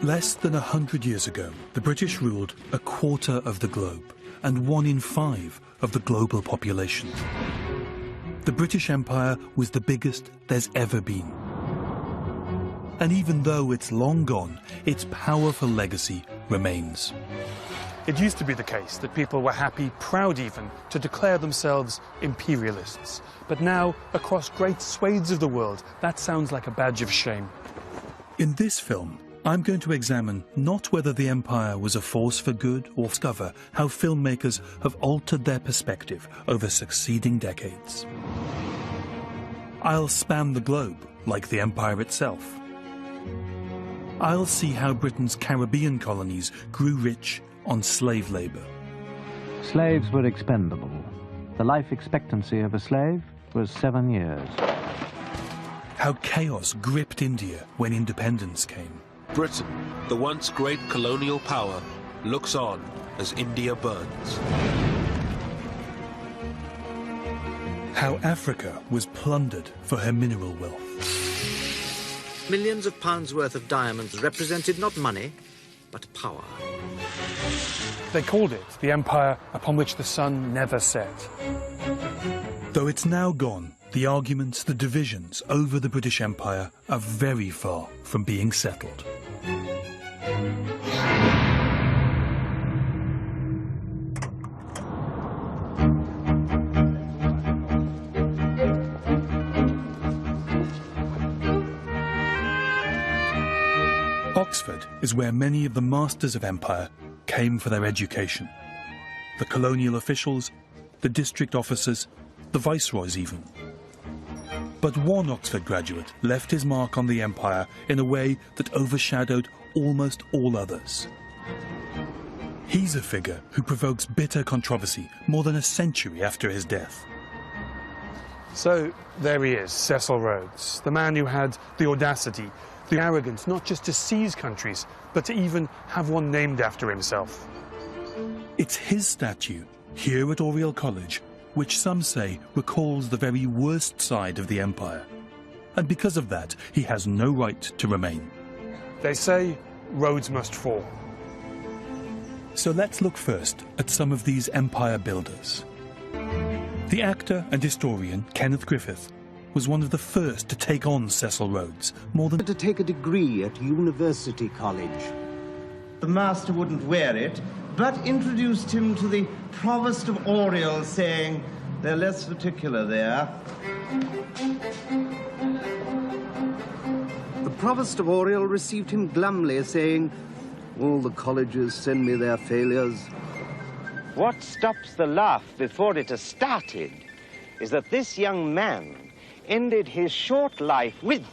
Less than 100 years ago, the British ruled a quarter of the globe and 1 in 5 of the global population. The British Empire was the biggest there's ever been. And even though it's long gone, its powerful legacy remains. It used to be the case that people were happy, proud even, to declare themselves imperialists. But now, across great swathes of the world, that sounds like a badge of shame. In this film, I'm going to examine not whether the empire was a force for good or discover how filmmakers have altered their perspective over succeeding decades. I'll span the globe, like the empire itself. I'll see how Britain's Caribbean colonies grew rich on slave labor. Slaves were expendable. The life expectancy of a slave was 7 years. How chaos gripped India when independence came. Britain, the once great colonial power, looks on as India burns. How Africa was plundered for her mineral wealth. Millions of pounds worth of diamonds represented not money, but power. They called it the empire upon which the sun never set. Though it's now gone, the arguments, the divisions over the British Empire are very far from being settled. Oxford is where many of the masters of empire came for their education. The colonial officials, the district officers, the viceroys even. But one Oxford graduate left his mark on the empire in a way that overshadowed almost all others. He's a figure who provokes bitter controversy more than a century after his death. So there he is, Cecil Rhodes, the man who had the audacity, the arrogance not just to seize countries, but to even have one named after himself. It's his statue, here at Oriel College, which some say recalls the very worst side of the empire. And because of that, he has no right to remain. They say Rhodes must fall. So let's look first at some of these empire builders. The actor and historian Kenneth Griffith was one of the first to take on Cecil Rhodes, more than to take a degree at University College. The master wouldn't wear it, but introduced him to the provost of Oriel, saying, "They're less particular there." The provost of Oriel received him glumly, saying, "All the colleges send me their failures." What stops the laugh before it has started is that this young man ended his short life with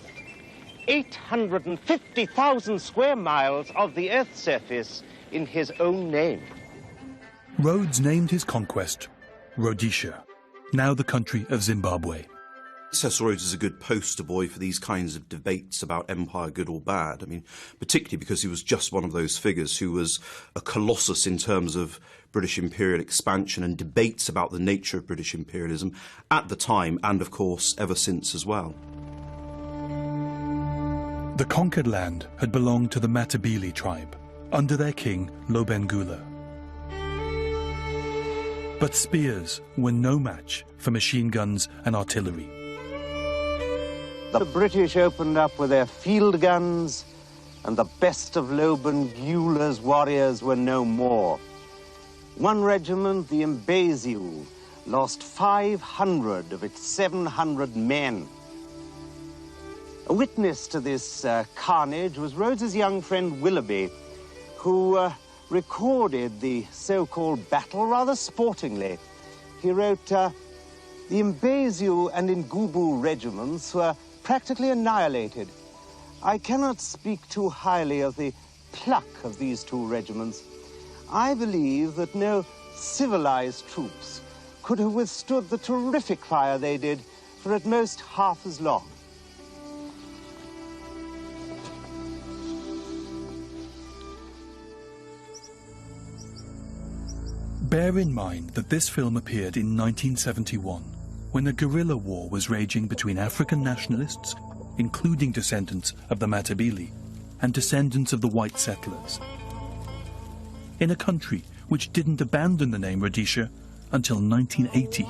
850,000 square miles of the Earth's surface in his own name. Rhodes named his conquest Rhodesia, now the country of Zimbabwe. Cecil Rhodes is a good poster boy for these kinds of debates about empire, good or bad. I mean, particularly because he was just one of those figures who was a colossus in terms of British imperial expansion and debates about the nature of British imperialism at the time and, of course, ever since as well. The conquered land had belonged to the Matabele tribe, under their king Lobengula. But spears were no match for machine guns and artillery. The British opened up with their field guns, and the best of Lobengula's warriors were no more. One regiment, the Mbezio, lost 500 of its 700 men. A witness to this carnage was Rhodes's young friend Willoughby, who recorded the so-called battle rather sportingly. He wrote, "The Mbezio and Ngubu regiments were practically annihilated. I cannot speak too highly of the pluck of these two regiments. I believe that no civilized troops could have withstood the terrific fire they did for at most half as long." Bear in mind that this film appeared in 1971, when a guerrilla war was raging between African nationalists, including descendants of the Matabele, and descendants of the white settlers, in a country which didn't abandon the name Rhodesia until 1980.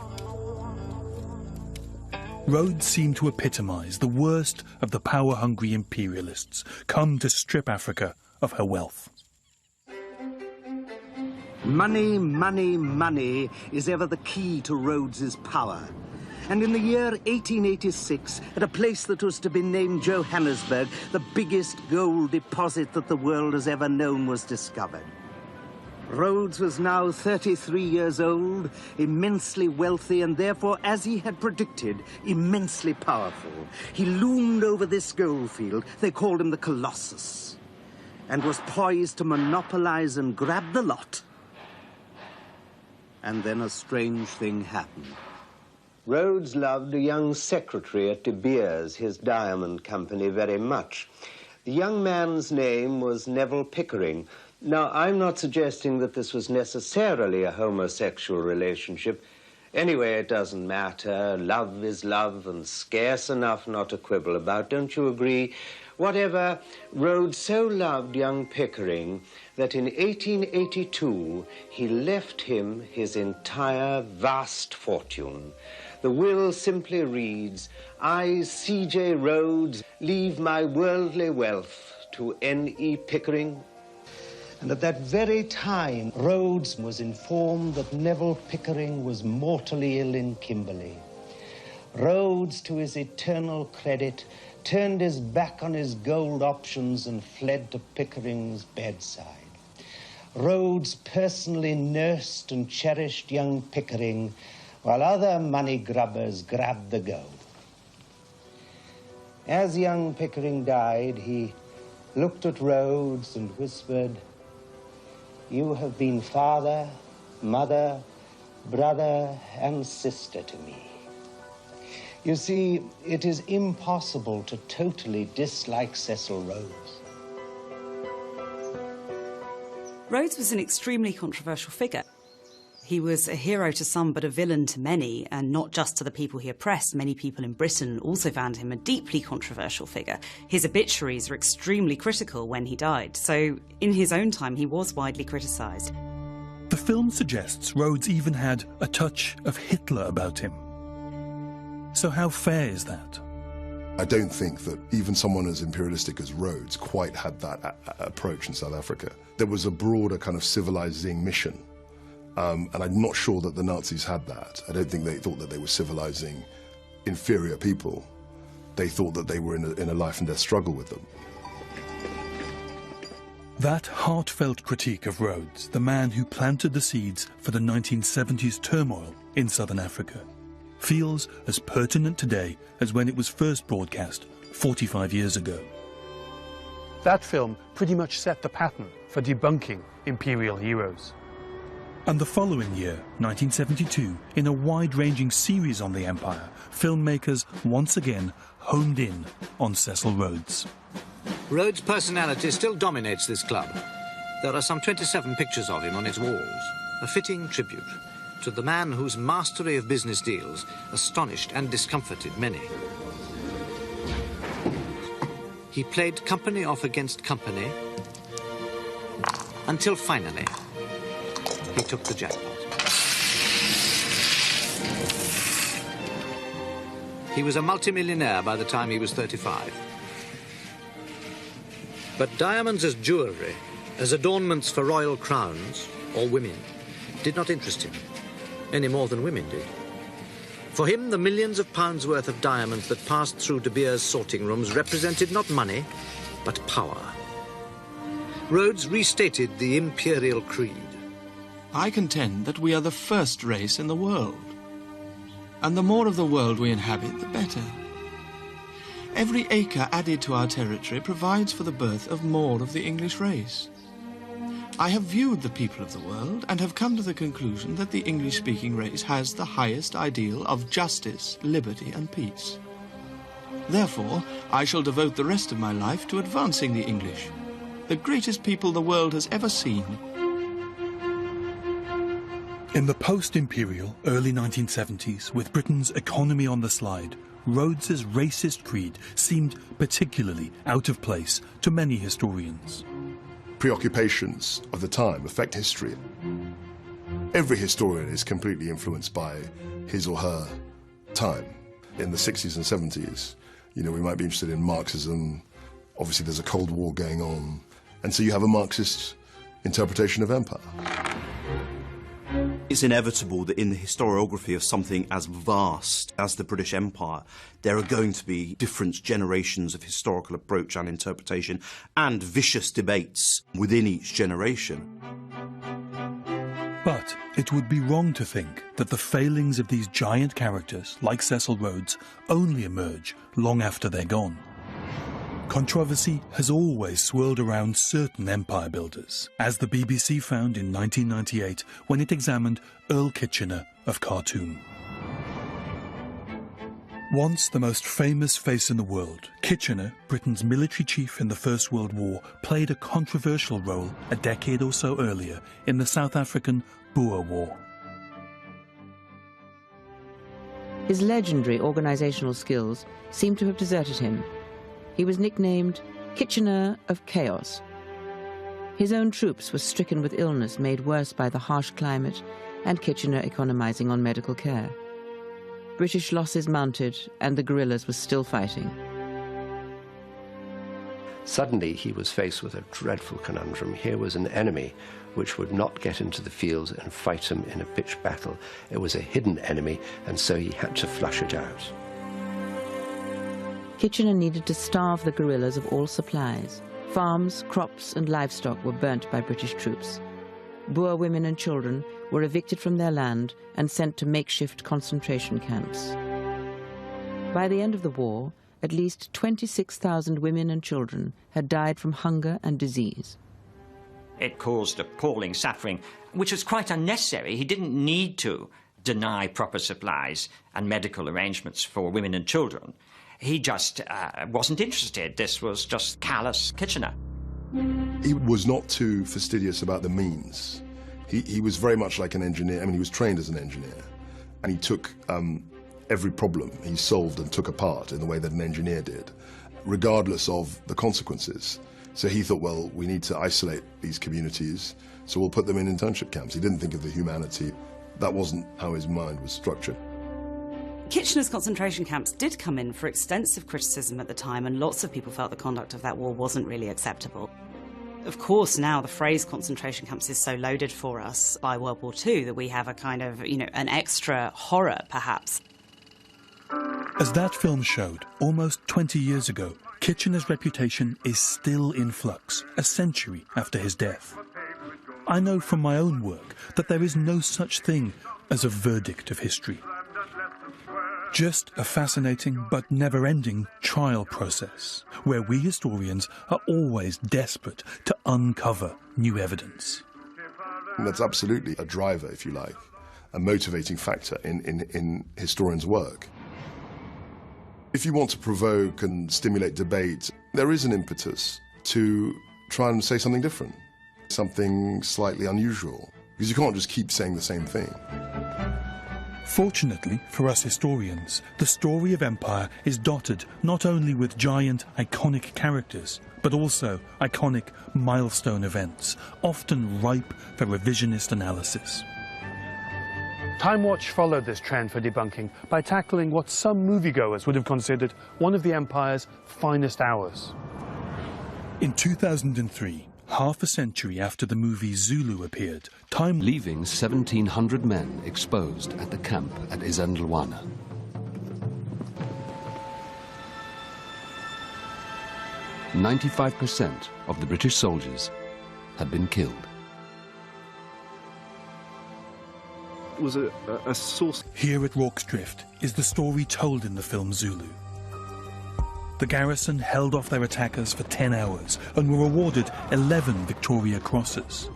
Rhodes seemed to epitomise the worst of the power-hungry imperialists come to strip Africa of her wealth. Money, money, money is ever the key to Rhodes's power. And in the year 1886, at a place that was to be named Johannesburg, the biggest gold deposit that the world has ever known was discovered. Rhodes was now 33 years old, immensely wealthy, and therefore, as he had predicted, immensely powerful. He loomed over this goldfield, they called him the Colossus, and was poised to monopolize and grab the lot. And then a strange thing happened. Rhodes loved a young secretary at De Beers, his diamond company, very much. The young man's name was Neville Pickering. Now, I'm not suggesting that this was necessarily a homosexual relationship. Anyway, it doesn't matter. Love is love and scarce enough not to quibble about. Don't you agree? Whatever, Rhodes so loved young Pickering that in 1882 he left him his entire vast fortune. The will simply reads, I, C.J. Rhodes, leave my worldly wealth to N.E. Pickering. And at that very time, Rhodes was informed that Neville Pickering was mortally ill in Kimberley. Rhodes, to his eternal credit, turned his back on his gold options and fled to Pickering's bedside. Rhodes personally nursed and cherished young Pickering, while other money grubbers grabbed the gold. As young Pickering died, he looked at Rhodes and whispered, you have been father, mother, brother, and sister to me. You see, it is impossible to totally dislike Cecil Rhodes. Rhodes was an extremely controversial figure. He was a hero to some, but a villain to many, and not just to the people he oppressed. Many people in Britain also found him a deeply controversial figure. His obituaries were extremely critical when he died, so in his own time he was widely criticised. The film suggests Rhodes even had a touch of Hitler about him. So how fair is that? I don't think that even someone as imperialistic as Rhodes quite had that approach in South Africa. There was a broader kind of civilizing mission. And I'm not sure that the Nazis had that. I don't think they thought that they were civilizing inferior people. They thought that they were in a life and death struggle with them. That heartfelt critique of Rhodes, the man who planted the seeds for the 1970s turmoil in southern Africa, feels as pertinent today as when it was first broadcast 45 years ago. That film pretty much set the pattern for debunking imperial heroes. And the following year, 1972, in a wide-ranging series on the empire, filmmakers once again homed in on Cecil Rhodes. Rhodes' personality still dominates this club. There are some 27 pictures of him on its walls, a fitting tribute to the man whose mastery of business deals astonished and discomforted many. He played company off against company until finally he took the jackpot. He was a multimillionaire by the time he was 35. But diamonds as jewellery, as adornments for royal crowns or women, did not interest him, any more than women did. For him, the millions of pounds worth of diamonds that passed through De Beers' sorting rooms represented not money, but power. Rhodes restated the imperial creed. I contend that we are the first race in the world. And the more of the world we inhabit, the better. Every acre added to our territory provides for the birth of more of the English race. I have viewed the people of the world and have come to the conclusion that the English-speaking race has the highest ideal of justice, liberty, and peace. Therefore, I shall devote the rest of my life to advancing the English, the greatest people the world has ever seen. In the post-imperial early 1970s, with Britain's economy on the slide, Rhodes's racist creed seemed particularly out of place to many historians. Preoccupations of the time affect history. Every historian is completely influenced by his or her time. In the 60s and 70s, you know, we might be interested in Marxism. Obviously, there's a Cold War going on. And so you have a Marxist interpretation of empire. It's inevitable that in the historiography of something as vast as the British Empire, there are going to be different generations of historical approach and interpretation and vicious debates within each generation. But it would be wrong to think that the failings of these giant characters, like Cecil Rhodes, only emerge long after they're gone. Controversy has always swirled around certain empire builders, as the BBC found in 1998 when it examined Earl Kitchener of Khartoum. Once the most famous face in the world, Kitchener, Britain's military chief in the First World War, played a controversial role a decade or so earlier in the South African Boer War. His legendary organisational skills seem to have deserted him. He was nicknamed Kitchener of Chaos. His own troops were stricken with illness made worse by the harsh climate and Kitchener economising on medical care. British losses mounted and the guerrillas were still fighting. Suddenly he was faced with a dreadful conundrum. Here was an enemy which would not get into the field and fight him in a pitched battle. It was a hidden enemy, and so he had to flush it out. Kitchener needed to starve the guerrillas of all supplies. Farms, crops and livestock were burnt by British troops. Boer women and children were evicted from their land and sent to makeshift concentration camps. By the end of the war, at least 26,000 women and children had died from hunger and disease. It caused appalling suffering, which was quite unnecessary. He didn't need to deny proper supplies and medical arrangements for women and children. He just wasn't interested. This was just callous Kitchener. He was not too fastidious about the means. He was very much like an engineer. I mean, he was trained as an engineer, and he took every problem he solved and took apart in the way that an engineer did, regardless of the consequences. So he thought, well, we need to isolate these communities, so we'll put them in internship camps. He didn't think of the humanity. That wasn't how his mind was structured. Kitchener's concentration camps did come in for extensive criticism at the time, and lots of people felt the conduct of that war wasn't really acceptable. Of course, now the phrase concentration camps is so loaded for us by World War II that we have a kind of, an extra horror, perhaps. As that film showed, almost 20 years ago, Kitchener's reputation is still in flux, a century after his death. I know from my own work that there is no such thing as a verdict of history. Just a fascinating but never-ending trial process, where we historians are always desperate to uncover new evidence. And that's absolutely a driver, if you like, a motivating factor in historians' work. If you want to provoke and stimulate debate, there is an impetus to try and say something different, something slightly unusual, because you can't just keep saying the same thing. Fortunately for us historians, the story of empire is dotted not only with giant, iconic characters, but also iconic milestone events, often ripe for revisionist analysis. Timewatch followed this trend for debunking by tackling what some moviegoers would have considered one of the empire's finest hours. In 2003, half a century after the movie Zulu appeared, leaving 1,700 men exposed at the camp at Isandlwana. "95% of the British soldiers had been killed. It was a source. Here at Rorke's Drift is the story told in the film Zulu. The garrison held off their attackers for 10 hours and were awarded 11 Victoria Crosses.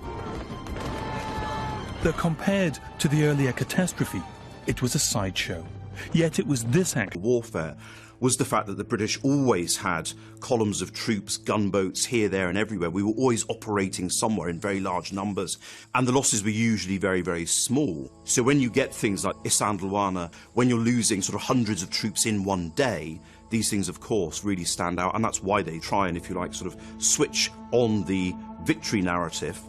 Though compared to the earlier catastrophe, it was a sideshow. Yet it was this act of warfare was the fact that the British always had columns of troops, gunboats here, there and everywhere. We were always operating somewhere in very large numbers, and the losses were usually very, very small. So when you get things like Isandlwana, when you're losing sort of hundreds of troops in one day, these things, of course, really stand out, and that's why they try and, if you like, sort of switch on the victory narrative.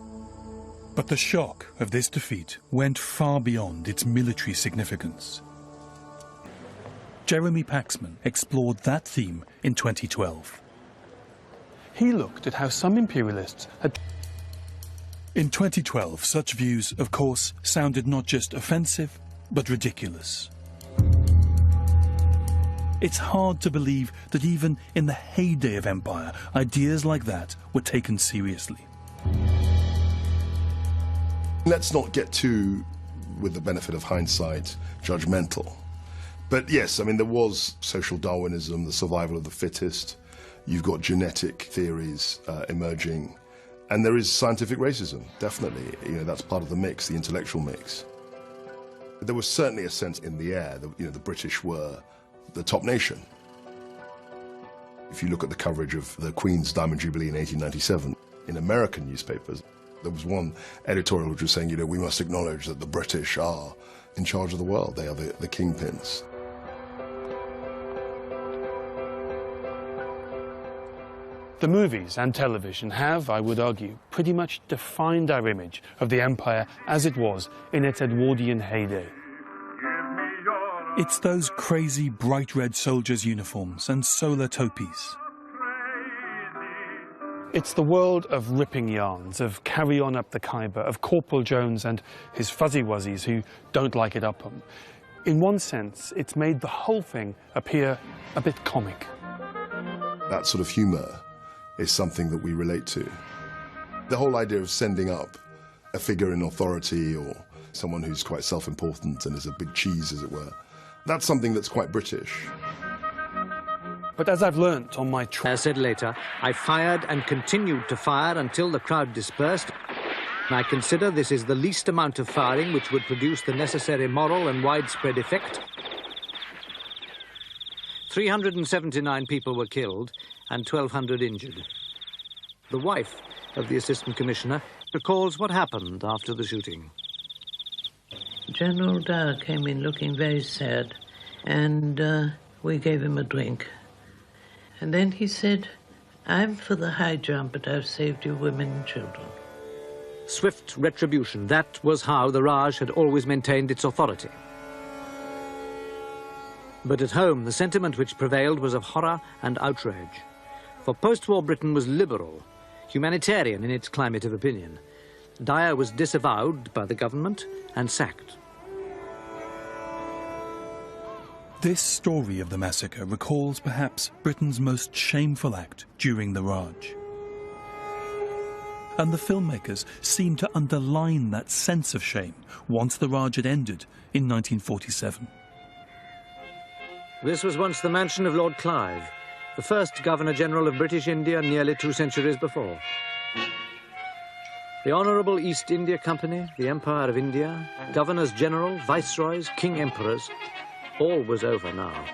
But the shock of this defeat went far beyond its military significance. Jeremy Paxman explored that theme in 2012. He looked at how some imperialists had... In 2012, such views, of course, sounded not just offensive, but ridiculous. It's hard to believe that even in the heyday of empire, ideas like that were taken seriously. Let's not get too, with the benefit of hindsight, judgmental. But yes, I mean, there was social Darwinism, the survival of the fittest. You've got genetic theories emerging. And there is scientific racism, definitely. You know, that's part of the mix, the intellectual mix. There was certainly a sense in the air that, you know, the British were the top nation. If you look at the coverage of the Queen's Diamond Jubilee in 1897, in American newspapers, there was one editorial which was saying, you know, we must acknowledge that the British are in charge of the world. They are the kingpins. The movies and television have, I would argue, pretty much defined our image of the empire as it was in its Edwardian heyday. It's those crazy bright red soldiers' uniforms and solar topies. It's the world of ripping yarns, of carry on up the Khyber, of Corporal Jones and his fuzzy wuzzies who don't like it up 'em. In one sense, it's made the whole thing appear a bit comic. That sort of humour is something that we relate to. The whole idea of sending up a figure in authority or someone who's quite self-important and is a big cheese, as it were, that's something that's quite British. But as I've learnt on my trip... I said later, I fired and continued to fire until the crowd dispersed. And I consider this is the least amount of firing which would produce the necessary moral and widespread effect. 379 people were killed and 1,200 injured. The wife of the Assistant Commissioner recalls what happened after the shooting. General Dyer came in looking very sad, and we gave him a drink. And then he said, I'm for the high jump, but I've saved you women and children. Swift retribution. That was how the Raj had always maintained its authority. But at home, the sentiment which prevailed was of horror and outrage. For post-war Britain was liberal, humanitarian in its climate of opinion. Dyer was disavowed by the government and sacked. This story of the massacre recalls perhaps Britain's most shameful act during the Raj. And the filmmakers seem to underline that sense of shame once the Raj had ended in 1947. This was once the mansion of Lord Clive, the first Governor-General of British India nearly 2 centuries before. The Honourable East India Company, the Empire of India, Governors-General, Viceroys, King Emperors, all was over now.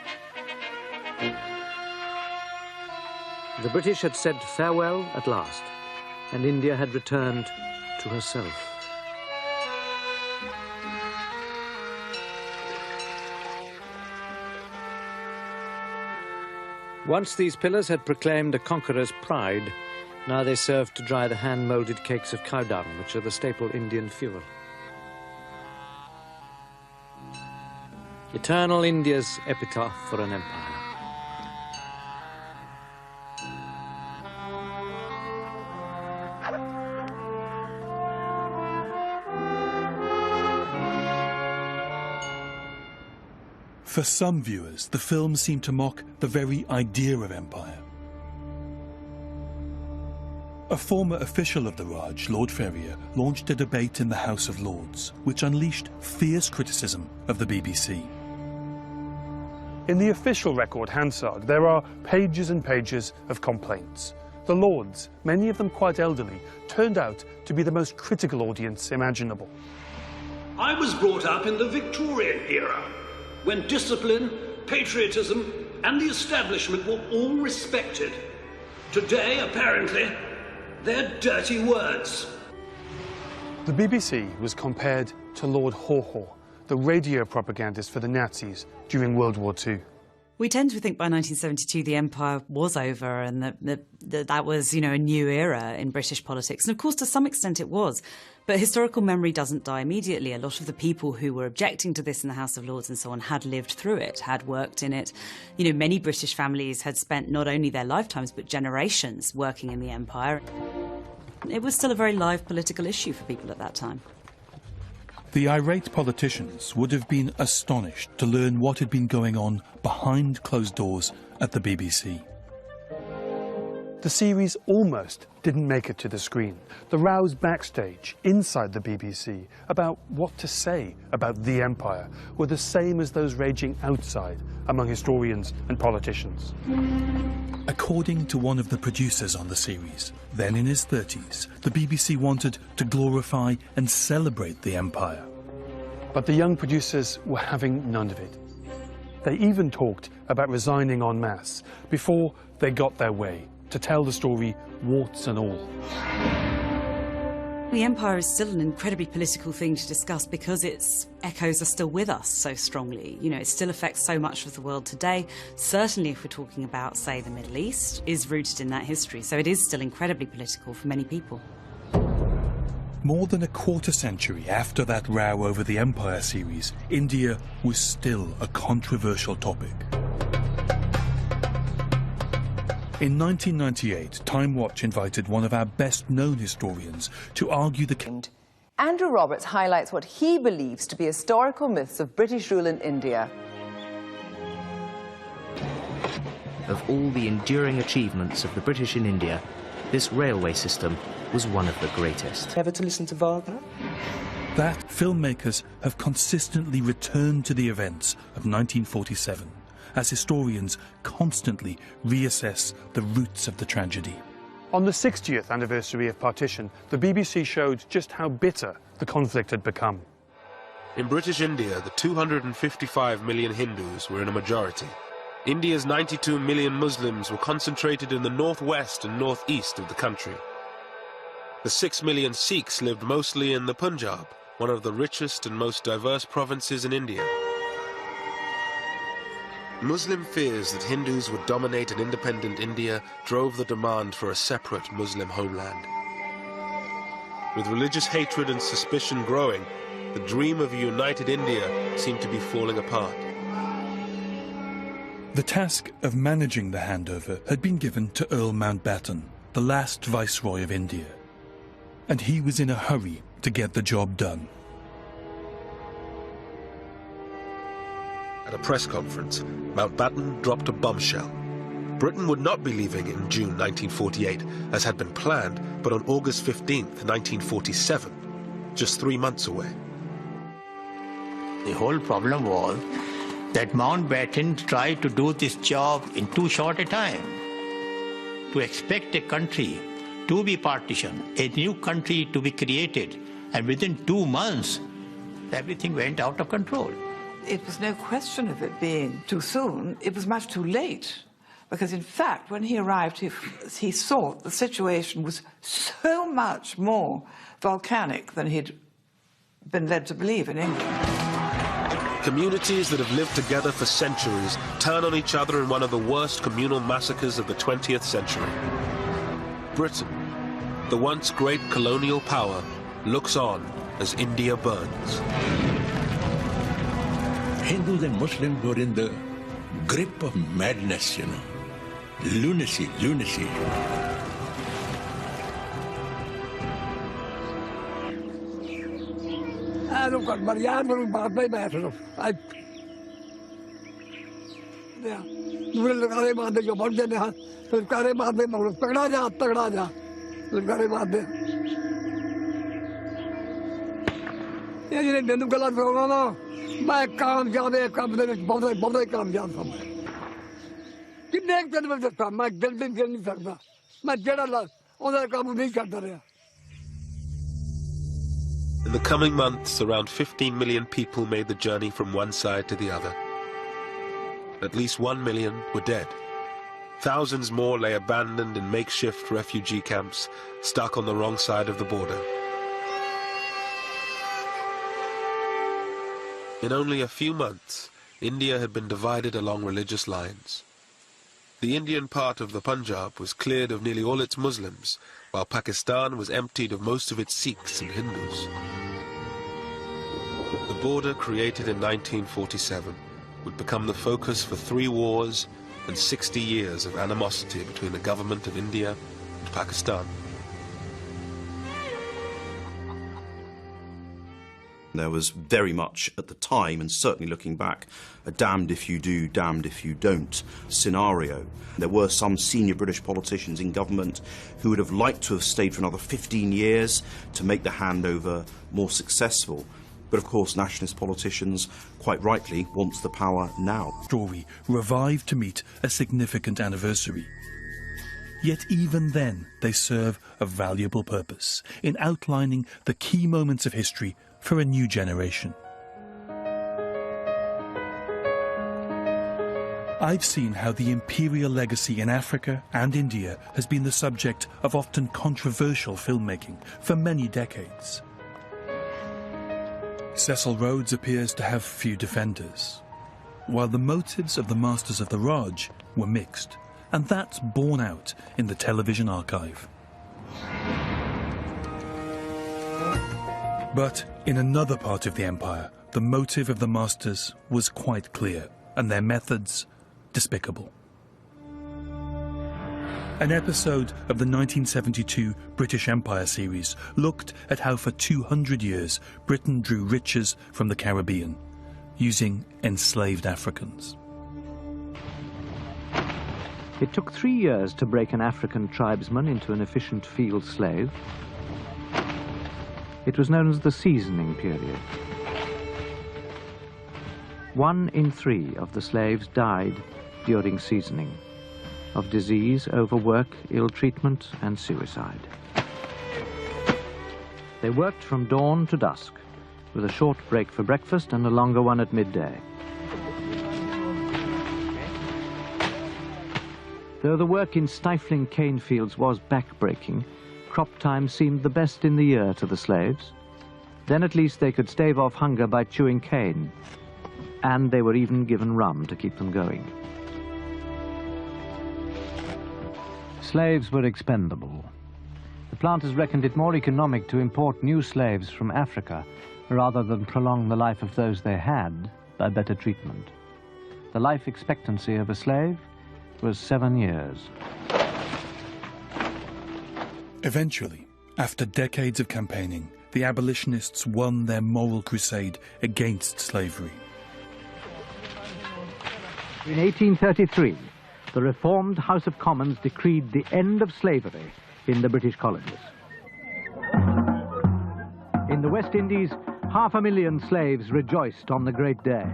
The British had said farewell at last, and India had returned to herself. Once these pillars had proclaimed a conqueror's pride, now they served to dry the hand-moulded cakes of cow dung, which are the staple Indian fuel. Eternal India's epitaph for an empire. For some viewers, the film seemed to mock the very idea of empire. A former official of the Raj, Lord Ferrier, launched a debate in the House of Lords, which unleashed fierce criticism of the BBC. In the official record, Hansard, there are pages and pages of complaints. The Lords, many of them quite elderly, turned out to be the most critical audience imaginable. I was brought up in the Victorian era, when discipline, patriotism and the establishment were all respected. Today, apparently, they're dirty words. The BBC was compared to Lord Haw Haw, the radio propagandist for the Nazis during World War II. We tend to think by 1972 the empire was over and that was, you know, a new era in British politics. And of course, to some extent it was. But historical memory doesn't die immediately. A lot of the people who were objecting to this in the House of Lords and so on had lived through it, had worked in it. You know, many British families had spent not only their lifetimes but generations working in the empire. It was still a very live political issue for people at that time. The irate politicians would have been astonished to learn what had been going on behind closed doors at the BBC. The series almost didn't make it to the screen. The rows backstage, inside the BBC, about what to say about the empire were the same as those raging outside among historians and politicians. According to one of the producers on the series, then in his 30s, the BBC wanted to glorify and celebrate the empire. But the young producers were having none of it. They even talked about resigning en masse before they got their way, to tell the story, warts and all. The empire is still an incredibly political thing to discuss because its echoes are still with us so strongly. You know, it still affects so much of the world today. Certainly if we're talking about, say, the Middle East, is rooted in that history. So it is still incredibly political for many people. More than a quarter century after that row over the Empire series, India was still a controversial topic. In 1998, Timewatch invited one of our best-known historians to argue the... Andrew Roberts highlights what he believes to be historical myths of British rule in India. Of all the enduring achievements of the British in India, this railway system was one of the greatest. Ever to listen to Wagner? That filmmakers have consistently returned to the events of 1947, as historians constantly reassess the roots of the tragedy. On the 60th anniversary of partition, the BBC showed just how bitter the conflict had become. In British India, the 255 million Hindus were in a majority. India's 92 million Muslims were concentrated in the northwest and northeast of the country. The 6 million Sikhs lived mostly in the Punjab, one of the richest and most diverse provinces in India. Muslim fears that Hindus would dominate an independent India drove the demand for a separate Muslim homeland. With religious hatred and suspicion growing, the dream of a united India seemed to be falling apart. The task of managing the handover had been given to Earl Mountbatten, the last Viceroy of India, and he was in a hurry to get the job done. At a press conference, Mountbatten dropped a bombshell. Britain would not be leaving in June 1948, as had been planned, but on August 15th, 1947, just 3 months away. The whole problem was that Mountbatten tried to do this job in too short a time. To expect a country to be partitioned, a new country to be created, and within 2 months, everything went out of control. It was no question of it being too soon. It was much too late. Because, in fact, when he arrived, he saw the situation was so much more volcanic than he'd been led to believe in England. Communities that have lived together for centuries turn on each other in one of the worst communal massacres of the 20th century. Britain, the once great colonial power, looks on as India burns. Hindus and Muslims were in the grip of madness, you know. Lunacy. In the coming months, around 15 million people made the journey from one side to the other. At least 1 million were dead. Thousands more lay abandoned in makeshift refugee camps, stuck on the wrong side of the border. In only a few months, India had been divided along religious lines. The Indian part of the Punjab was cleared of nearly all its Muslims, while Pakistan was emptied of most of its Sikhs and Hindus. The border, created in 1947, would become the focus for 3 wars and 60 years of animosity between the government of India and Pakistan. There was very much, at the time, and certainly looking back, a damned if you do, damned if you don't scenario. There were some senior British politicians in government who would have liked to have stayed for another 15 years to make the handover more successful. But of course, nationalist politicians, quite rightly, want the power now. Story revived to meet a significant anniversary. Yet even then, they serve a valuable purpose in outlining the key moments of history for a new generation. I've seen how the imperial legacy in Africa and India has been the subject of often controversial filmmaking for many decades. Cecil Rhodes appears to have few defenders, while the motives of the Masters of the Raj were mixed, and that's borne out in the television archive. But in another part of the empire, the motive of the Masters was quite clear, and their methods despicable. An episode of the 1972 British Empire series looked at how for 200 years Britain drew riches from the Caribbean, using enslaved Africans. It took 3 years to break an African tribesman into an efficient field slave. It was known as the seasoning period. 1 in 3 of the slaves died during seasoning, of disease, overwork, ill treatment, and suicide. They worked from dawn to dusk, with a short break for breakfast and a longer one at midday. Though the work in stifling cane fields was back-breaking, crop time seemed the best in the year to the slaves. Then at least they could stave off hunger by chewing cane, and they were even given rum to keep them going. Slaves were expendable. The planters reckoned it more economic to import new slaves from Africa rather than prolong the life of those they had by better treatment. The life expectancy of a slave was 7 years. Eventually, after decades of campaigning, the abolitionists won their moral crusade against slavery. In 1833, the reformed House of Commons decreed the end of slavery in the British colonies. In the West Indies, 500,000 slaves rejoiced on the great day.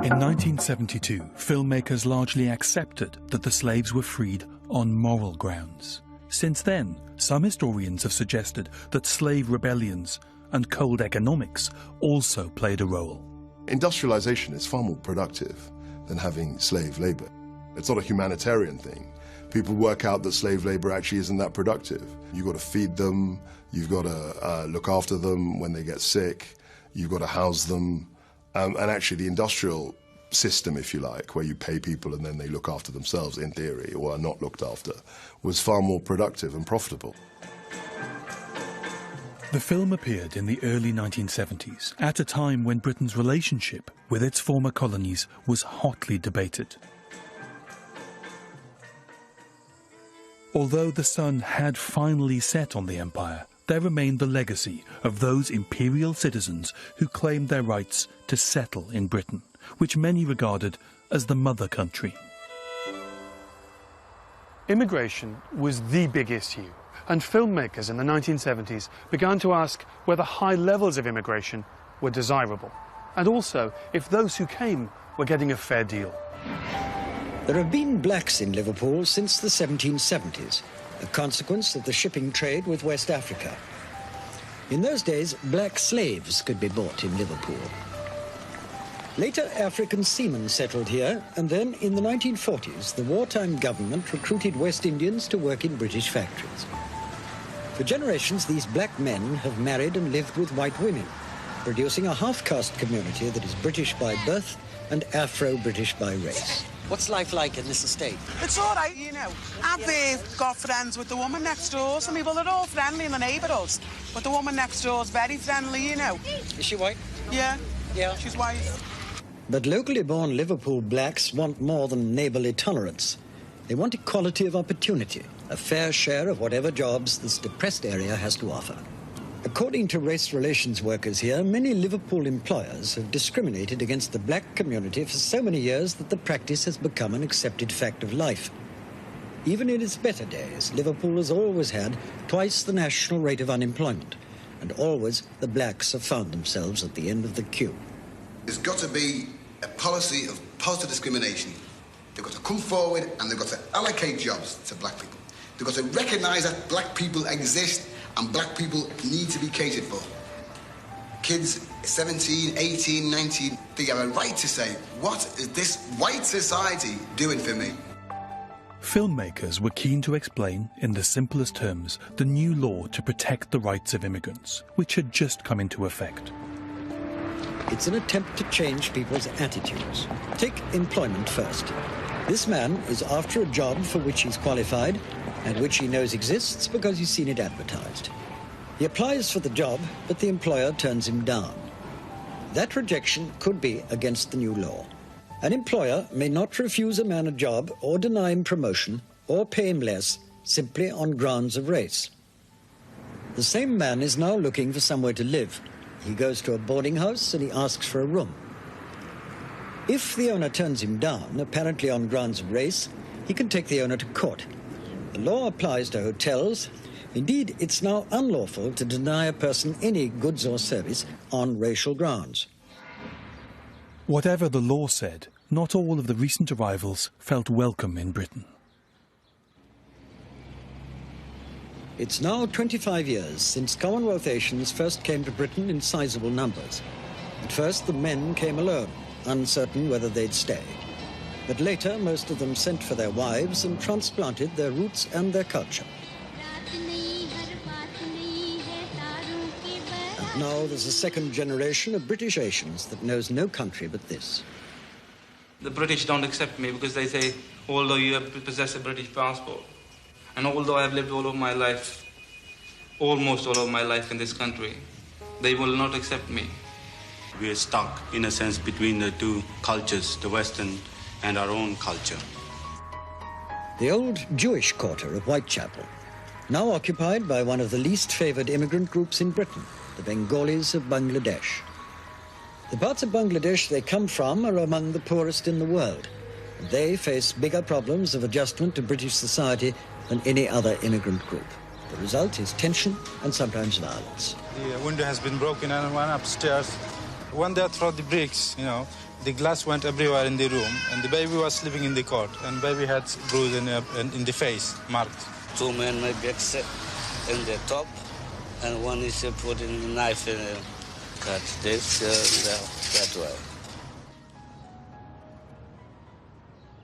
In 1972, filmmakers largely accepted that the slaves were freed on moral grounds. Since then, some historians have suggested that slave rebellions and cold economics also played a role. Industrialization is far more productive than having slave labor. It's not a humanitarian thing. People work out that slave labor actually isn't that productive. You've got to feed them, you've got to look after them when they get sick, you've got to house them. And actually the industrial system, if you like, where you pay people and then they look after themselves in theory, or are not looked after, was far more productive and profitable. The film appeared in the early 1970s, at a time when Britain's relationship with its former colonies was hotly debated. Although the sun had finally set on the empire, there remained the legacy of those imperial citizens who claimed their rights to settle in Britain, which many regarded as the mother country. Immigration was the big issue, and filmmakers in the 1970s began to ask whether high levels of immigration were desirable, and also if those who came were getting a fair deal. There have been blacks in Liverpool since the 1770s, a consequence of the shipping trade with West Africa. In those days, black slaves could be bought in Liverpool. Later, African seamen settled here, and then in the 1940s, the wartime government recruited West Indians to work in British factories. For generations, these black men have married and lived with white women, producing a half-caste community that is British by birth and Afro-British by race. What's life like in this estate? It's all right, you know. I've got friends with the woman next door. Some people are all friendly in the neighbourhoods, but the woman next door is very friendly, you know. Is she white? Yeah. Yeah. She's white. But locally born Liverpool blacks want more than neighbourly tolerance. They want equality of opportunity, a fair share of whatever jobs this depressed area has to offer. According to race relations workers here, many Liverpool employers have discriminated against the black community for so many years that the practice has become an accepted fact of life. Even in its better days, Liverpool has always had twice the national rate of unemployment, and always the blacks have found themselves at the end of the queue. There's got to be a policy of positive discrimination. They've got to come forward and they've got to allocate jobs to black people. They've got to recognise that black people exist and black people need to be catered for. Kids 17, 18, 19, they have a right to say, what is this white society doing for me? Filmmakers were keen to explain, in the simplest terms, the new law to protect the rights of immigrants, which had just come into effect. It's an attempt to change people's attitudes. Take employment first. This man is after a job for which he's qualified and which he knows exists because he's seen it advertised. He applies for the job, but the employer turns him down. That rejection could be against the new law. An employer may not refuse a man a job or deny him promotion or pay him less simply on grounds of race. The same man is now looking for somewhere to live. He goes to a boarding house and he asks for a room. If the owner turns him down, apparently on grounds of race, he can take the owner to court. The law applies to hotels. Indeed, it's now unlawful to deny a person any goods or service on racial grounds. Whatever the law said, not all of the recent arrivals felt welcome in Britain. It's now 25 years since Commonwealth Asians first came to Britain in sizable numbers. At first, the men came alone, uncertain whether they'd stay. But later, most of them sent for their wives and transplanted their roots and their culture. And now there's a second generation of British Asians that knows no country but this. The British don't accept me because they say, although you possess a British passport, and although I've lived all of my life, almost all of my life in this country, they will not accept me. We are stuck, in a sense, between the two cultures, the Western and our own culture. The old Jewish quarter of Whitechapel, now occupied by one of the least favoured immigrant groups in Britain, the Bengalis of Bangladesh. The parts of Bangladesh they come from are among the poorest in the world, and they face bigger problems of adjustment to British society than any other immigrant group. The result is tension and sometimes violence. The window has been broken and went upstairs. When they threw the bricks, the glass went everywhere in the room, and the baby was sleeping in the cot, and baby had bruise in the face, marked. Two men may be in the top, and one is putting a knife in cut this that way.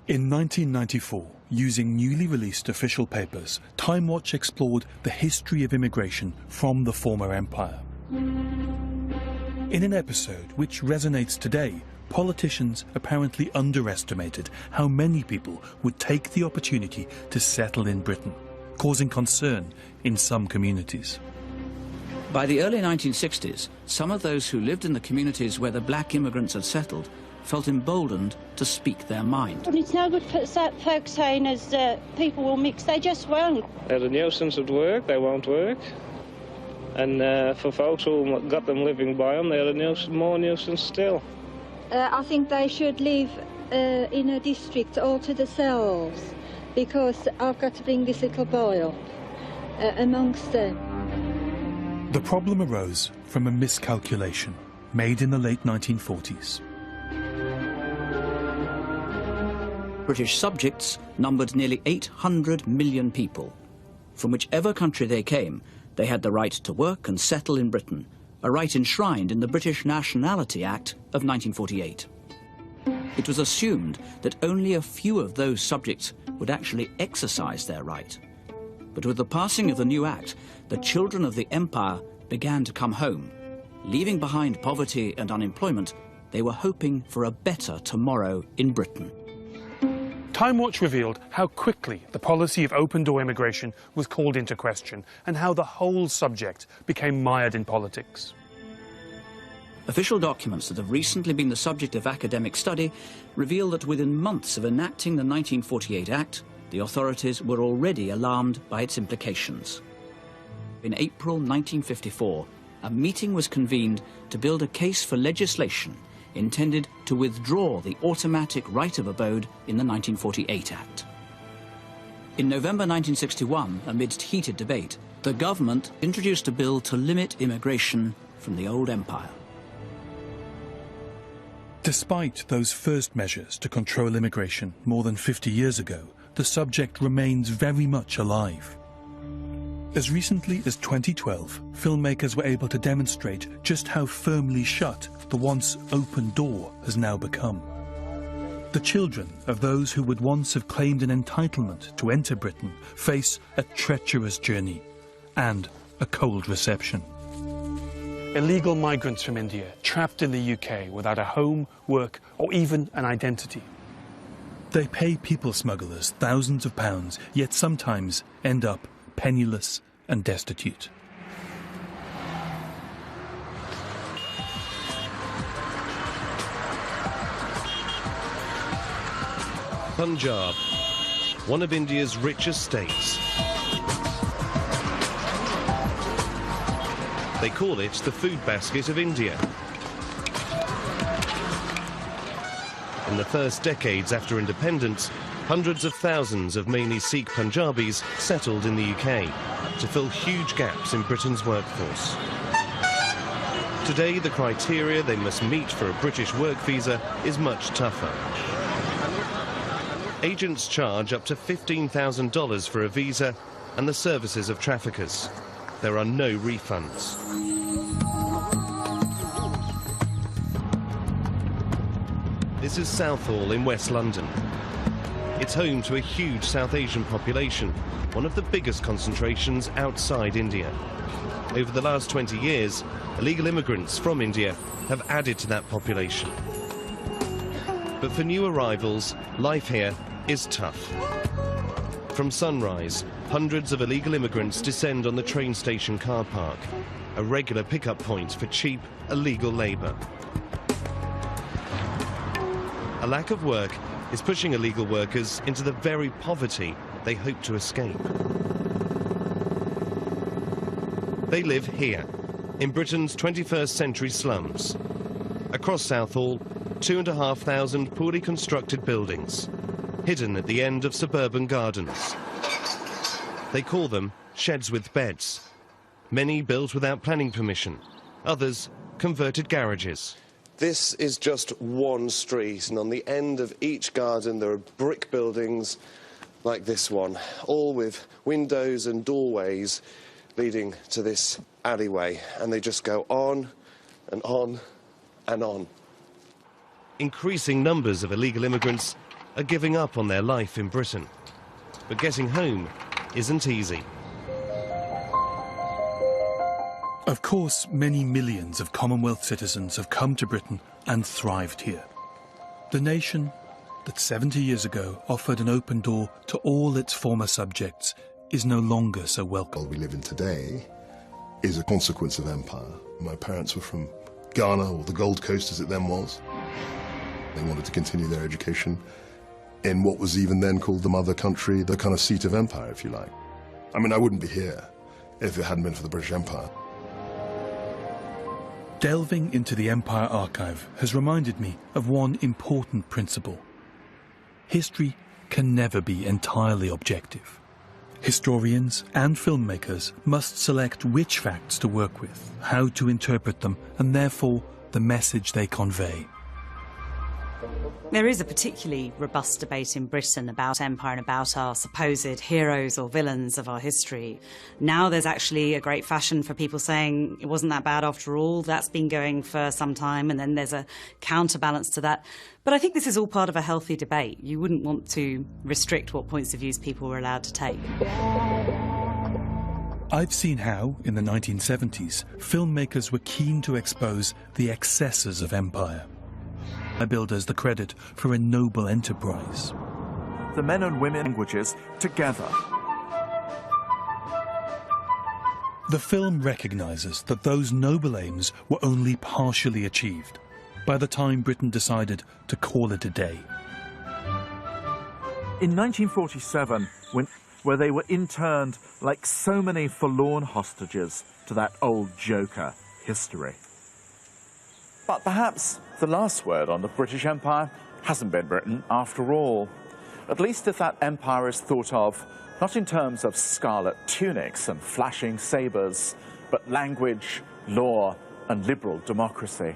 In 1994, using newly released official papers, Timewatch explored the history of immigration from the former empire. In an episode which resonates today, politicians apparently underestimated how many people would take the opportunity to settle in Britain, causing concern in some communities. By the early 1960s, some of those who lived in the communities where the black immigrants had settled felt emboldened to speak their mind. Well, it's no good for folks saying as people will mix, they just won't. They're a nuisance at work, they won't work. And for folks who got them living by them, they're a more nuisance still. I think they should live in a district all to themselves, because I've got to bring this little boy up amongst them. The problem arose from a miscalculation made in the late 1940s. British subjects numbered nearly 800 million people. From whichever country they came, they had the right to work and settle in Britain, a right enshrined in the British Nationality Act of 1948. It was assumed that only a few of those subjects would actually exercise their right. But with the passing of the new act, the children of the empire began to come home. Leaving behind poverty and unemployment, they were hoping for a better tomorrow in Britain. Timewatch revealed how quickly the policy of open-door immigration was called into question and how the whole subject became mired in politics. Official documents that have recently been the subject of academic study reveal that within months of enacting the 1948 Act, the authorities were already alarmed by its implications. In April 1954, a meeting was convened to build a case for legislation intended to withdraw the automatic right of abode in the 1948 Act. In November 1961, amidst heated debate, the government introduced a bill to limit immigration from the old empire. Despite those first measures to control immigration more than 50 years ago, the subject remains very much alive. As recently as 2012, filmmakers were able to demonstrate just how firmly shut the once open door has now become. The children of those who would once have claimed an entitlement to enter Britain face a treacherous journey and a cold reception. Illegal migrants from India trapped in the UK without a home, work, or even an identity. They pay people smugglers thousands of pounds, yet sometimes end up penniless and destitute. Punjab, one of India's richest states. They call it the food basket of India. In the first decades after independence, hundreds of thousands of mainly Sikh Punjabis settled in the UK to fill huge gaps in Britain's workforce. Today, the criteria they must meet for a British work visa is much tougher. Agents charge up to $15,000 for a visa and the services of traffickers. There are no refunds. This is Southall in West London. It's home to a huge South Asian population, one of the biggest concentrations outside India. Over the last 20 years, illegal immigrants from India have added to that population. But for new arrivals, life here is tough. From sunrise, hundreds of illegal immigrants descend on the train station car park, a regular pickup point for cheap, illegal labour. A lack of work is pushing illegal workers into the very poverty they hope to escape. They live here, in Britain's 21st century slums. Across Southall, 2,500 poorly constructed buildings, hidden at the end of suburban gardens. They call them sheds with beds. Many built without planning permission, others converted garages. This is just one street, and on the end of each garden there are brick buildings like this one, all with windows and doorways leading to this alleyway, and they just go on and on and on. Increasing numbers of illegal immigrants are giving up on their life in Britain, but getting home isn't easy. Of course, many millions of Commonwealth citizens have come to Britain and thrived here. The nation that 70 years ago offered an open door to all its former subjects is no longer so welcome. We live in today is a consequence of empire. My parents were from Ghana, or the Gold Coast as it then was. They wanted to continue their education in what was even then called the mother country, the kind of seat of empire, if you like. I mean, I wouldn't be here if it hadn't been for the British Empire. Delving into the Empire archive has reminded me of one important principle. History can never be entirely objective. Historians and filmmakers must select which facts to work with, how to interpret them, and therefore the message they convey. There is a particularly robust debate in Britain about empire and about our supposed heroes or villains of our history. Now there's actually a great fashion for people saying it wasn't that bad after all. That's been going for some time, and then there's a counterbalance to that. But I think this is all part of a healthy debate. You wouldn't want to restrict what points of view people were allowed to take. I've seen how, in the 1970s, filmmakers were keen to expose the excesses of empire. I builders the credit for a noble enterprise. The men and women languages together. The film recognises that those noble aims were only partially achieved by the time Britain decided to call it a day. In 1947, where they were interned like so many forlorn hostages to that old joker, history. But perhaps the last word on the British Empire hasn't been written after all. At least if that empire is thought of not in terms of scarlet tunics and flashing sabres, but language, law, and liberal democracy.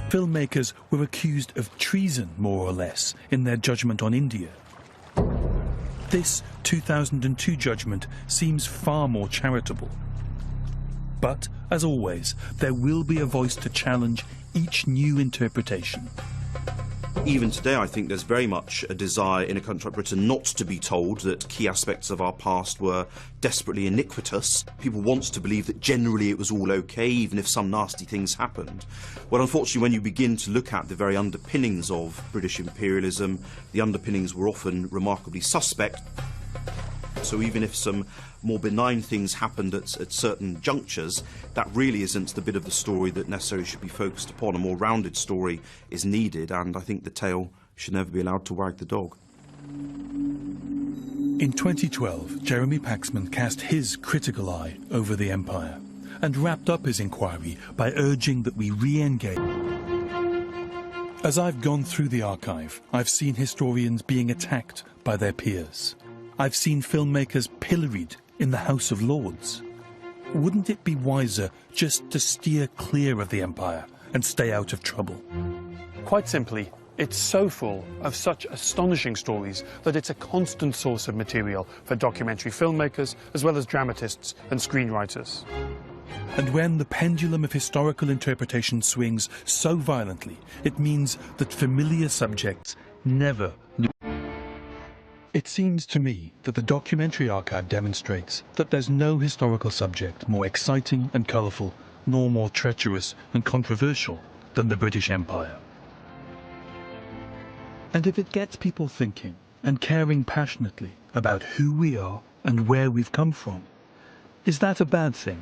Filmmakers were accused of treason, more or less, in their judgment on India. This 2002 judgment seems far more charitable. But, as always, there will be a voice to challenge each new interpretation. Even today, I think there's very much a desire in a country like Britain not to be told that key aspects of our past were desperately iniquitous. People want to believe that generally it was all okay, even if some nasty things happened. Well, unfortunately, when you begin to look at the very underpinnings of British imperialism, the underpinnings were often remarkably suspect. So even if some more benign things happened at certain junctures, that really isn't the bit of the story that necessarily should be focused upon. A more rounded story is needed, and I think the tail should never be allowed to wag the dog. In 2012, Jeremy Paxman cast his critical eye over the empire and wrapped up his inquiry by urging that we re-engage. As I've gone through the archive, I've seen historians being attacked by their peers. I've seen filmmakers pilloried in the House of Lords. Wouldn't it be wiser just to steer clear of the empire and stay out of trouble? Quite simply, it's so full of such astonishing stories that it's a constant source of material for documentary filmmakers as well as dramatists and screenwriters. And when the pendulum of historical interpretation swings so violently, it means that familiar subjects never lose. It seems to me that the documentary archive demonstrates that there's no historical subject more exciting and colourful, nor more treacherous and controversial than the British Empire. And if it gets people thinking and caring passionately about who we are and where we've come from, is that a bad thing?